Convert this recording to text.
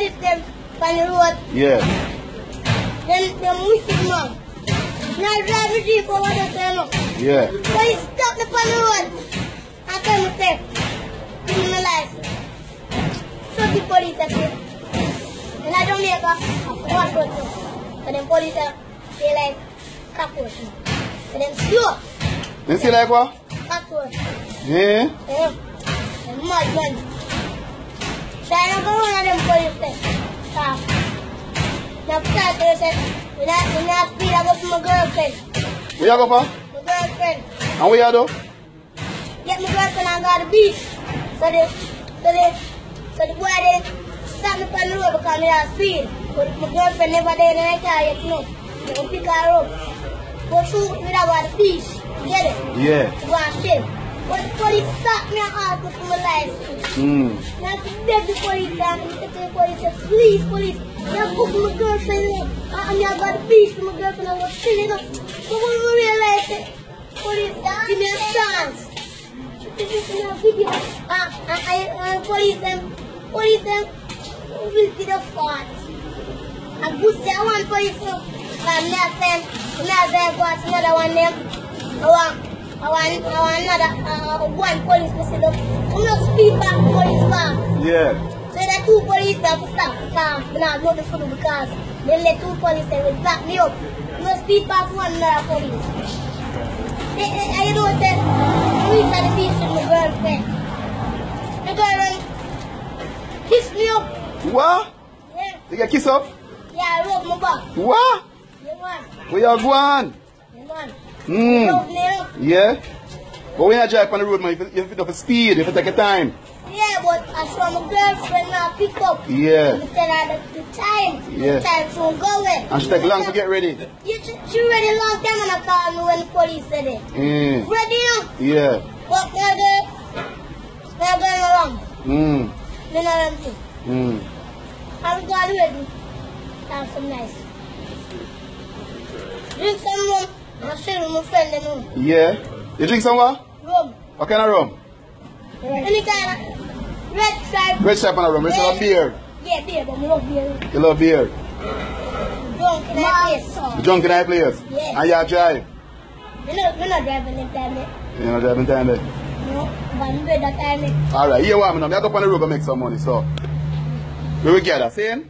police them on the road. Yeah. Then wicked man. Now drive the jeep over the turn. Yeah. So he stopped me on the road. I tell me, say, give me my license. So the police are here. And I don't make a one person. So the police are, they like cockroach. So them slow. You see like what? Cockroach. Yeah. Yeah. And mud man. So I don't go one of them police there. Now, first they said, when I speed, I go to my girlfriend. Where you go for? My girlfriend. And where you do? Get my girlfriend and go to the beach. So the boy then stop me on the road because I have speed. But my girlfriend never there in the car yet, you know. They go pick her up. Go shoot me to go to the beach. You get it? Yeah. To go and swim. But the police stopped me and asked me for my license. Now I beg the police and I said to the police, please police, you book my girlfriend and I got the beach for my girlfriend and I was chilling up. So when we realized it, police give me a chance. Police them will be the fault. I good say one police now. I'm not saying go to another one them. I want another one police to sit up. I'm not speed back police car. Yeah. So the two police have to stop the car. I'm not going to do because then the two police they will back me up. I'm not speed back one another police. I know that we at the beach with my girlfriend. The girlfriend kissed me up. What? Yeah. You get kiss up? Yeah, I rub my back. What? Yeah, man. Where you going? Yeah, man. Hmm. Yeah. Yeah? But when you drive on the road, man, you have to speed, you have to take your time. Yeah, but I saw my girlfriend now pick up. Yeah. I tell her the time. Yeah. The time she won't go away. And she take long to get ready. Yeah, she ready a long time and I called me when the police said it. Ready now? Yeah. But they're going around. They're not empty. I'm going ready. Have some nice. Drink some rum. I'll show you my friend them rum. Yeah. You drink some what? Rum. What kind of rum? Any kind of red stripe. Red stripe and a rum. Red stripe beer. Yeah, beer, but I love beer. You love beer. Drunk in that place. You drunk in that place? Yeah. And you drive? We're not driving in time there. You're not driving time there? No, but I'm better time there. Alright, here what I'm going to go up on the road and make some money, so. We will get that, see?